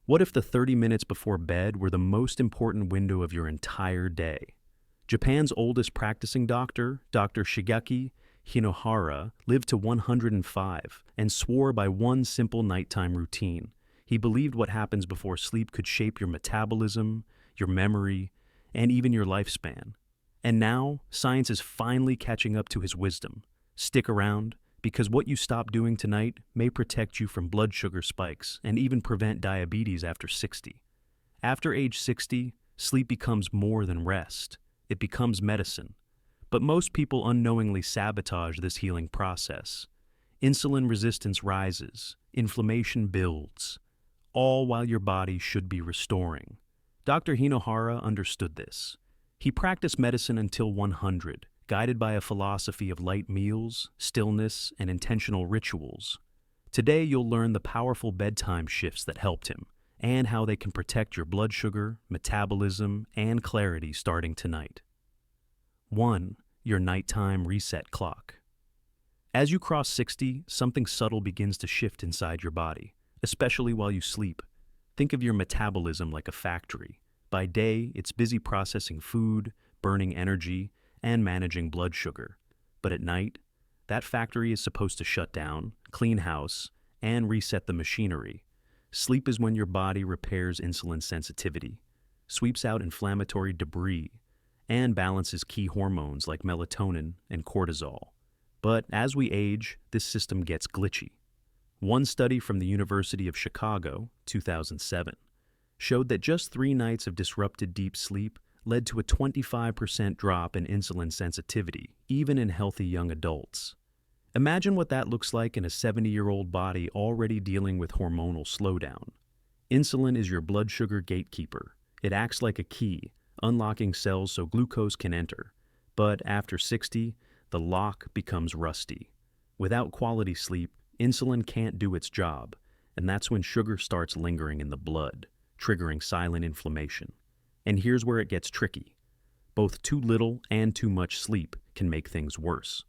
What if the 30 minutes before bed were the most important window of your entire day? Japan's oldest practicing doctor, Dr. Shigeaki Hinohara, lived to 105 and swore by one simple nighttime routine. He believed what happens before sleep could shape your metabolism, your memory, and even your lifespan. And now, science is finally catching up to his wisdom. Stick around, because what you stop doing tonight may protect you from blood sugar spikes and even prevent diabetes after 60. After age 60, sleep becomes more than rest. It becomes medicine. But most people unknowingly sabotage this healing process. Insulin resistance rises, inflammation builds, all while your body should be restoring. Dr. Hinohara understood this. He practiced medicine until 100, guided by a philosophy of light meals, stillness, and intentional rituals. Today you'll learn the powerful bedtime shifts that helped him, and how they can protect your blood sugar, metabolism, and clarity starting tonight. 1. Your nighttime reset clock. As you cross 60, something subtle begins to shift inside your body, especially while you sleep. Think of your metabolism like a factory. By day, it's busy processing food, burning energy, and managing blood sugar. But at night, that factory is supposed to shut down, clean house, and reset the machinery. Sleep is when your body repairs insulin sensitivity, sweeps out inflammatory debris, and balances key hormones like melatonin and cortisol. But as we age, this system gets glitchy. One study from the University of Chicago, 2007, showed that just 3 nights of disrupted deep sleep led to a 25% drop in insulin sensitivity, even in healthy young adults. Imagine what that looks like in a 70-year-old body already dealing with hormonal slowdown. Insulin is your blood sugar gatekeeper. It acts like a key, unlocking cells so glucose can enter. But after 60, the lock becomes rusty. Without quality sleep, insulin can't do its job, and that's when sugar starts lingering in the blood, triggering silent inflammation. And here's where it gets tricky. Both too little and too much sleep can make things worse.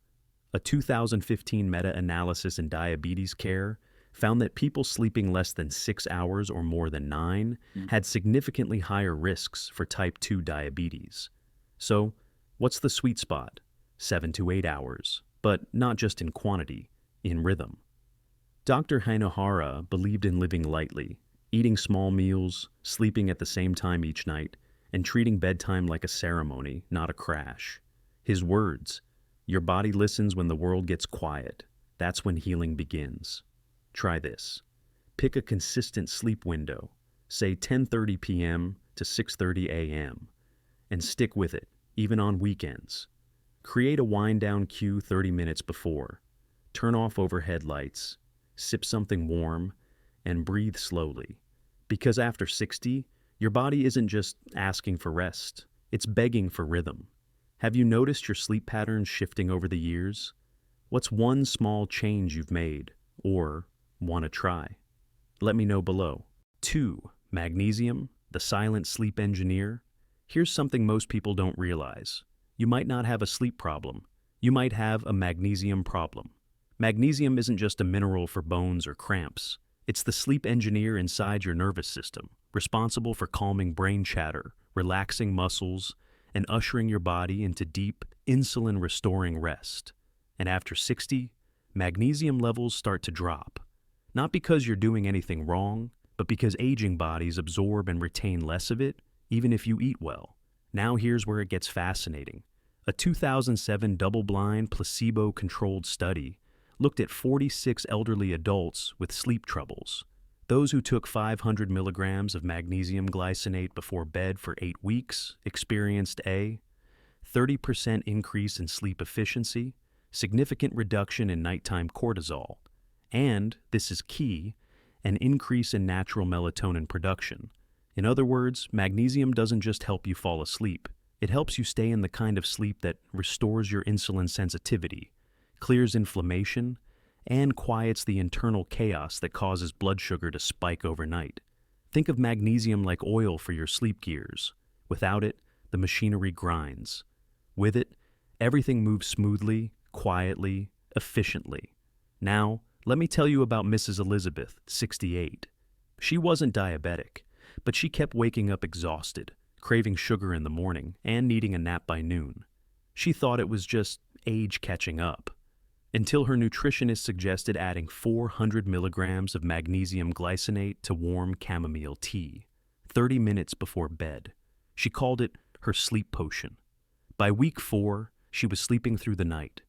A 2015 meta-analysis in diabetes care found that people sleeping less than 6 hours or more than 9 had significantly higher risks for type 2 diabetes. So, what's the sweet spot? 7 to 8 hours, but not just in quantity, in rhythm. Dr. Hinohara believed in living lightly, eating small meals, sleeping at the same time each night, and treating bedtime like a ceremony, not a crash. His words, "Your body listens when the world gets quiet. That's when healing begins." Try this. Pick a consistent sleep window, say 10:30 p.m. to 6:30 a.m., and stick with it, even on weekends. Create a wind-down cue 30 minutes before. Turn off overhead lights, sip something warm, and breathe slowly. Because after 60, your body isn't just asking for rest, it's begging for rhythm. Have you noticed your sleep patterns shifting over the years? What's one small change you've made, or want to try? Let me know below. 2. Magnesium, the silent sleep engineer. Here's something most people don't realize. You might not have a sleep problem. You might have a magnesium problem. Magnesium isn't just a mineral for bones or cramps. It's the sleep engineer inside your nervous system, responsible for calming brain chatter, relaxing muscles, and ushering your body into deep, insulin-restoring rest. And after 60, magnesium levels start to drop. Not because you're doing anything wrong, but because aging bodies absorb and retain less of it, even if you eat well. Now here's where it gets fascinating. A 2007 double-blind, placebo-controlled study looked at 46 elderly adults with sleep troubles. Those who took 500 milligrams of magnesium glycinate before bed for 8 weeks experienced a 30% increase in sleep efficiency, significant reduction in nighttime cortisol, and, this is key, an increase in natural melatonin production. In other words, magnesium doesn't just help you fall asleep. It helps you stay in the kind of sleep that restores your insulin sensitivity, clears inflammation, and quiets the internal chaos that causes blood sugar to spike overnight. Think of magnesium like oil for your sleep gears. Without it, the machinery grinds. With it, everything moves smoothly, quietly, efficiently. Now, let me tell you about Mrs. Elizabeth, 68. She wasn't diabetic, but she kept waking up exhausted, craving sugar in the morning, and needing a nap by noon. She thought it was just age catching up, until her nutritionist suggested adding 400 milligrams of magnesium glycinate to warm chamomile tea, 30 minutes before bed. She called it her sleep potion. By week 4, she was sleeping through the night.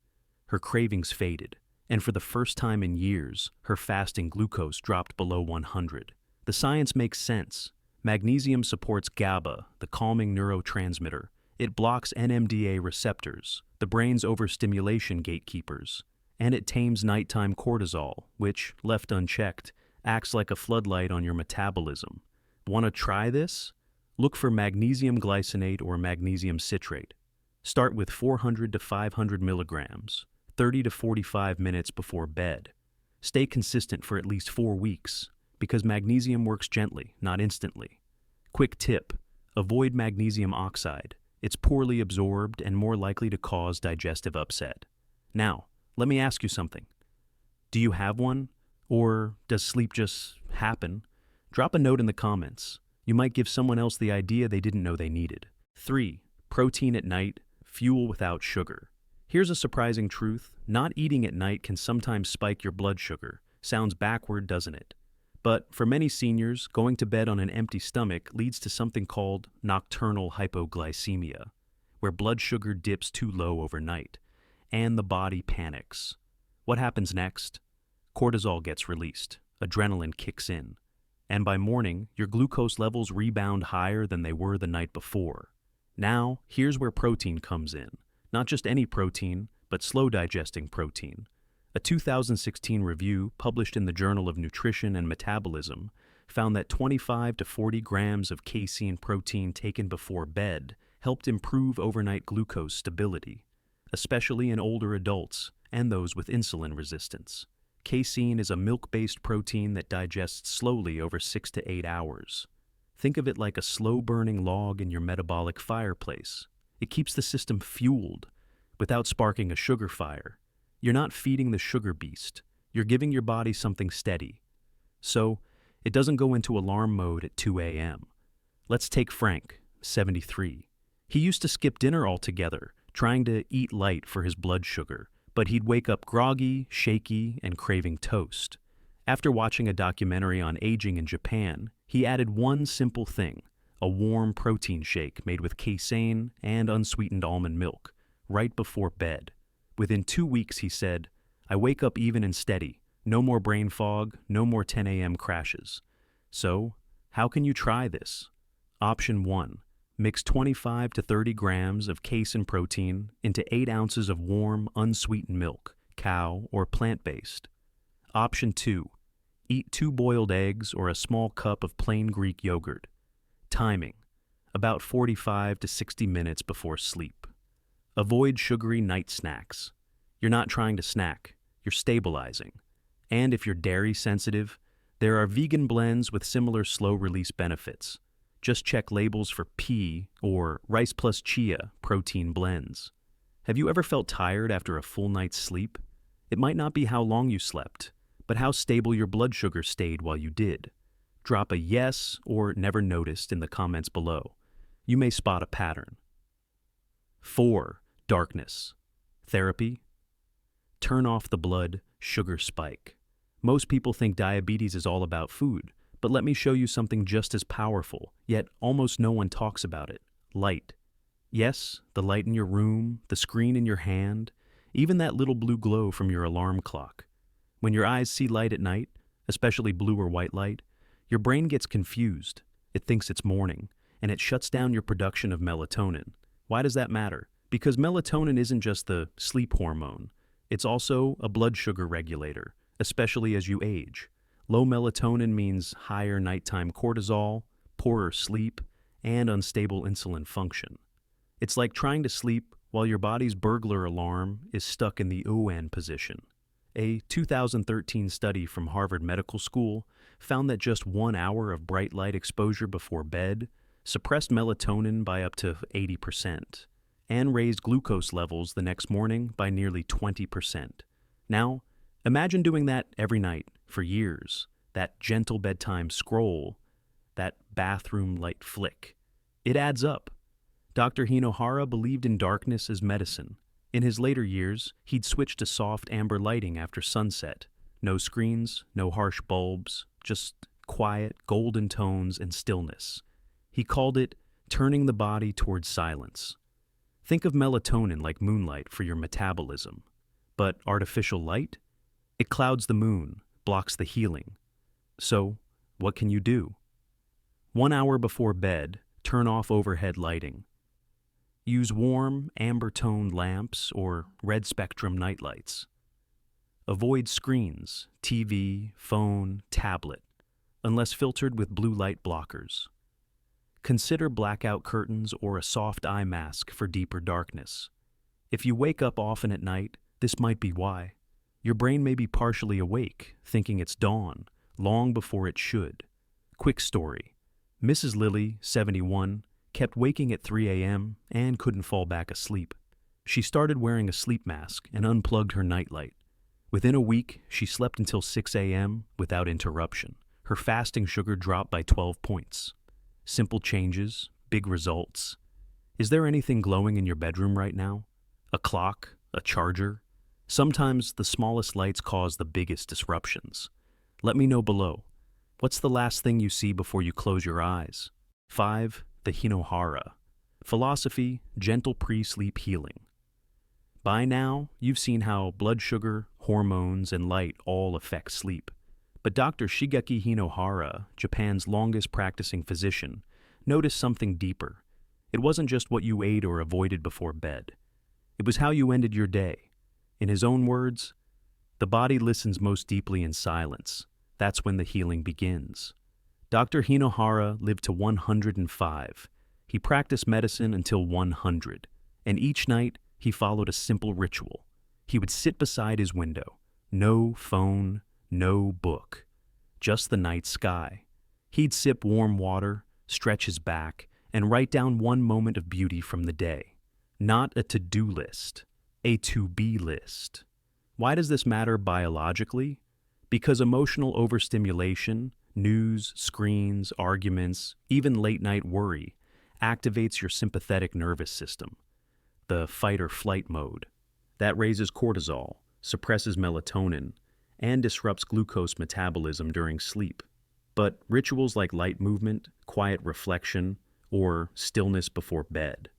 Her cravings faded, and for the first time in years, her fasting glucose dropped below 100. The science makes sense. Magnesium supports GABA, the calming neurotransmitter. It blocks NMDA receptors, the brain's overstimulation gatekeepers, and it tames nighttime cortisol, which, left unchecked, acts like a floodlight on your metabolism. Want to try this? Look for magnesium glycinate or magnesium citrate. Start with 400 to 500 milligrams, 30 to 45 minutes before bed. Stay consistent for at least 4 weeks, because magnesium works gently, not instantly. Quick tip: avoid magnesium oxide. It's poorly absorbed and more likely to cause digestive upset. Now, let me ask you something. Do you have one? Or does sleep just happen? Drop a note in the comments. You might give someone else the idea they didn't know they needed. 3. Protein at night, fuel without sugar. Here's a surprising truth. Not eating at night can sometimes spike your blood sugar. Sounds backward, doesn't it? But for many seniors, going to bed on an empty stomach leads to something called nocturnal hypoglycemia, where blood sugar dips too low overnight, and the body panics. What happens next? Cortisol gets released, adrenaline kicks in, and by morning, your glucose levels rebound higher than they were the night before. Now, here's where protein comes in. Not just any protein, but slow-digesting protein. A 2016 review published in the Journal of Nutrition and Metabolism found that 25 to 40 grams of casein protein taken before bed helped improve overnight glucose stability, especially in older adults and those with insulin resistance. Casein is a milk-based protein that digests slowly over 6 to 8 hours. Think of it like a slow-burning log in your metabolic fireplace. It keeps the system fueled without sparking a sugar fire. You're not feeding the sugar beast. You're giving your body something steady. So, it doesn't go into alarm mode at 2 a.m. Let's take Frank, 73. He used to skip dinner altogether, trying to eat light for his blood sugar, but he'd wake up groggy, shaky, and craving toast. After watching a documentary on aging in Japan, he added one simple thing: a warm protein shake made with casein and unsweetened almond milk, right before bed. Within 2 weeks, he said, "I wake up even and steady. No more brain fog, no more 10 a.m. crashes." So, how can you try this? Option 1. Mix 25 to 30 grams of casein protein into 8 ounces of warm, unsweetened milk, cow or plant-based. Option 2. Eat 2 boiled eggs or a small cup of plain Greek yogurt. Timing: about 45 to 60 minutes before sleep. Avoid sugary night snacks. You're not trying to snack, you're stabilizing. And if you're dairy sensitive, there are vegan blends with similar slow-release benefits. Just check labels for pea or rice plus chia protein blends. Have you ever felt tired after a full night's sleep? It might not be how long you slept, but how stable your blood sugar stayed while you did. Drop a yes or never noticed in the comments below. You may spot a pattern. 4. Darkness. Therapy? Turn off the blood sugar spike. Most people think diabetes is all about food, but let me show you something just as powerful, yet almost no one talks about it: light. Yes, the light in your room, the screen in your hand, even that little blue glow from your alarm clock. When your eyes see light at night, especially blue or white light, your brain gets confused. It thinks it's morning, and it shuts down your production of melatonin. Why does that matter? Because melatonin isn't just the sleep hormone. It's also a blood sugar regulator, especially as you age. Low melatonin means higher nighttime cortisol, poorer sleep, and unstable insulin function. It's like trying to sleep while your body's burglar alarm is stuck in the ON position. A 2013 study from Harvard Medical School found that just 1 hour of bright light exposure before bed suppressed melatonin by up to 80%, and raised glucose levels the next morning by nearly 20%. Now, imagine doing that every night for years. that gentle bedtime scroll, that bathroom light flick. It adds up. Dr. Hinohara believed in darkness as medicine. In his later years, he'd switched to soft amber lighting after sunset. No screens, no harsh bulbs, just quiet, golden tones and stillness. He called it turning the body towards silence. Think of melatonin like moonlight for your metabolism. But artificial light? It clouds the moon, blocks the healing. So, what can you do? 1 hour before bed, turn off overhead lighting. Use warm, amber-toned lamps or red-spectrum nightlights. Avoid screens, TV, phone, tablet, unless filtered with blue light blockers. Consider blackout curtains or a soft eye mask for deeper darkness. If you wake up often at night, this might be why. Your brain may be partially awake, thinking it's dawn, long before it should. Quick story. Mrs. Lilly, 71, kept waking at 3 a.m. and couldn't fall back asleep. She started wearing a sleep mask and unplugged her nightlight. Within a week, she slept until 6 a.m. without interruption. Her fasting sugar dropped by 12 points. Simple changes, big results. Is there anything glowing in your bedroom right now? A clock? A charger? Sometimes the smallest lights cause the biggest disruptions. Let me know below. What's the last thing you see before you close your eyes? 5. The Hinohara. Philosophy, gentle pre-sleep healing. By now, you've seen how blood sugar, hormones, and light all affect sleep. But Dr. Shigeaki Hinohara, Japan's longest practicing physician, noticed something deeper. It wasn't just what you ate or avoided before bed. It was how you ended your day. In his own words, the body listens most deeply in silence. That's when the healing begins. Dr. Hinohara lived to 105. He practiced medicine until 100, and each night he followed a simple ritual. He would sit beside his window. No phone, no book, just the night sky. He'd sip warm water, stretch his back, and write down one moment of beauty from the day. Not a to-do list, a to-be list. Why does this matter biologically? Because emotional overstimulation, news, screens, arguments, even late-night worry, activates your sympathetic nervous system, the fight-or-flight mode. That raises cortisol, suppresses melatonin, and disrupts glucose metabolism during sleep. But rituals like light movement, quiet reflection, or stillness before bed,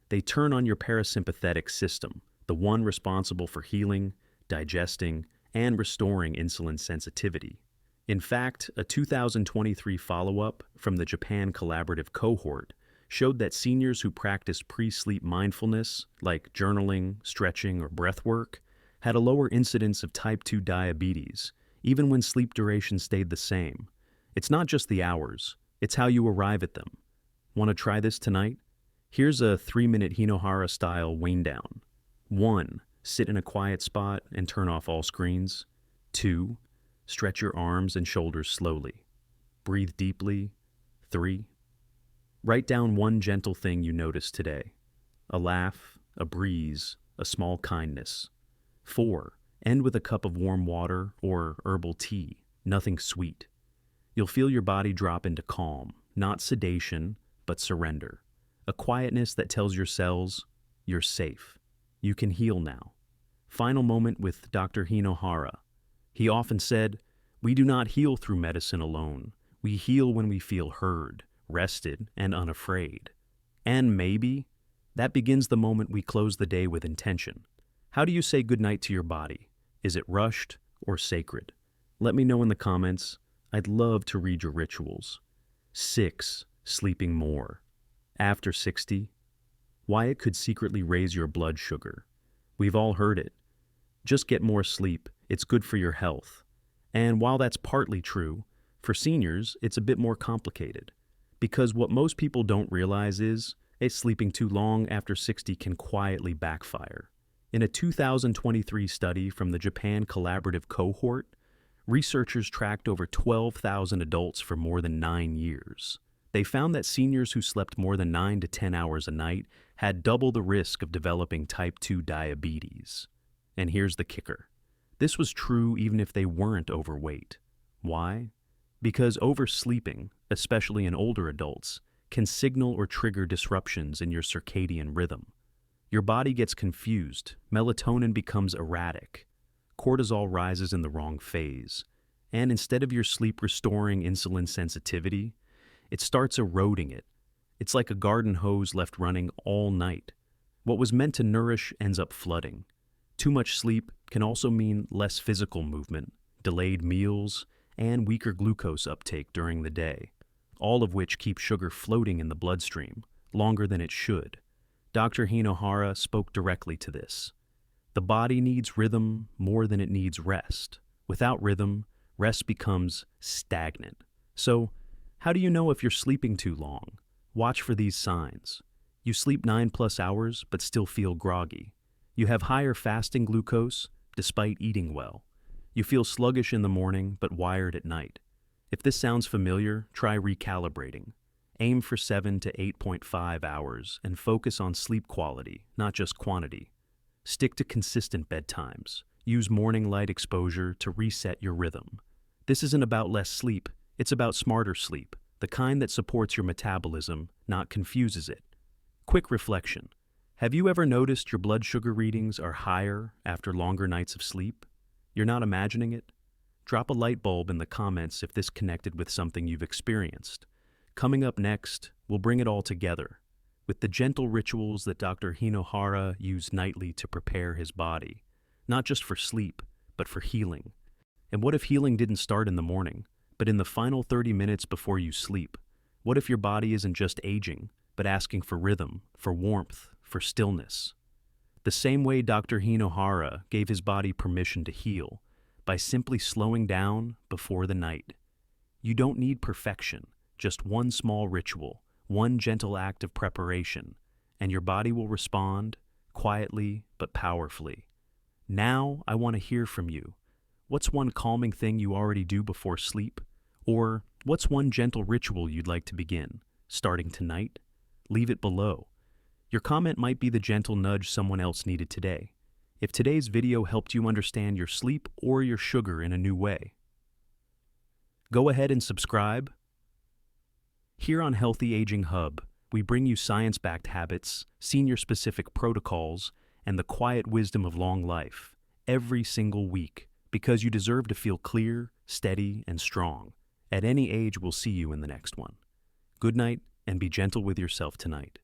they turn on your parasympathetic system, the one responsible for healing, digesting, and restoring insulin sensitivity. In fact, a 2023 follow-up from the Japan Collaborative Cohort showed that seniors who practiced pre-sleep mindfulness, like journaling, stretching, or breath work, had a lower incidence of type 2 diabetes, even when sleep duration stayed the same. It's not just the hours, it's how you arrive at them. Want to try this tonight? Here's a 3-minute Hinohara-style Wean down. 1. Sit in a quiet spot and turn off all screens. 2. Stretch your arms and shoulders slowly. Breathe deeply. 3. Write down one gentle thing you noticed today. A laugh, a breeze, a small kindness. 4. End with a cup of warm water or herbal tea, nothing sweet. You'll feel your body drop into calm, not sedation, but surrender. A quietness that tells your cells, you're safe. You can heal now. Final moment with Dr. Hinohara. He often said, "We do not heal through medicine alone. We heal when we feel heard, rested, and unafraid." And maybe that begins the moment we close the day with intention. How do you say goodnight to your body? Is it rushed or sacred? Let me know in the comments. I'd love to read your rituals. 6. Sleeping more. After 60, why it could secretly raise your blood sugar. We've all heard it. Just get more sleep. It's good for your health. And while that's partly true, for seniors, it's a bit more complicated. Because what most people don't realize is, sleeping too long after 60 can quietly backfire. In a 2023 study from the Japan Collaborative Cohort, researchers tracked over 12,000 adults for more than 9 years. They found that seniors who slept more than 9 to 10 hours a night had double the risk of developing type 2 diabetes. And here's the kicker. This was true even if they weren't overweight. Why? Because oversleeping, especially in older adults, can signal or trigger disruptions in your circadian rhythm. Your body gets confused, melatonin becomes erratic, cortisol rises in the wrong phase, and instead of your sleep restoring insulin sensitivity, it starts eroding it. It's like a garden hose left running all night. What was meant to nourish ends up flooding. Too much sleep can also mean less physical movement, delayed meals, and weaker glucose uptake during the day, all of which keep sugar floating in the bloodstream longer than it should. Dr. Hinohara spoke directly to this. The body needs rhythm more than it needs rest. Without rhythm, rest becomes stagnant. So, how do you know if you're sleeping too long? Watch for these signs. You sleep 9+ hours but still feel groggy. You have higher fasting glucose despite eating well. You feel sluggish in the morning but wired at night. If this sounds familiar, try recalibrating. Aim for 7 to 8.5 hours and focus on sleep quality, not just quantity. Stick to consistent bedtimes. Use morning light exposure to reset your rhythm. This isn't about less sleep, it's about smarter sleep, the kind that supports your metabolism, not confuses it. Quick reflection. Have you ever noticed your blood sugar readings are higher after longer nights of sleep? You're not imagining it? Drop a light bulb in the comments if this connected with something you've experienced. Coming up next, we'll bring it all together, with the gentle rituals that Dr. Hinohara used nightly to prepare his body, not just for sleep, but for healing. And what if healing didn't start in the morning, but in the final 30 minutes before you sleep? What if your body isn't just aging, but asking for rhythm, for warmth, for stillness? The same way Dr. Hinohara gave his body permission to heal, by simply slowing down before the night. You don't need perfection. Just one small ritual, one gentle act of preparation, and your body will respond, quietly but powerfully. Now I want to hear from you. What's one calming thing you already do before sleep? Or what's one gentle ritual you'd like to begin, starting tonight? Leave it below. Your comment might be the gentle nudge someone else needed today. If today's video helped you understand your sleep or your sugar in a new way, go ahead and subscribe. Here on Healthy Aging Hub, we bring you science-backed habits, senior-specific protocols, and the quiet wisdom of long life every single week, because you deserve to feel clear, steady, and strong. At any age, we'll see you in the next one. Good night, and be gentle with yourself tonight.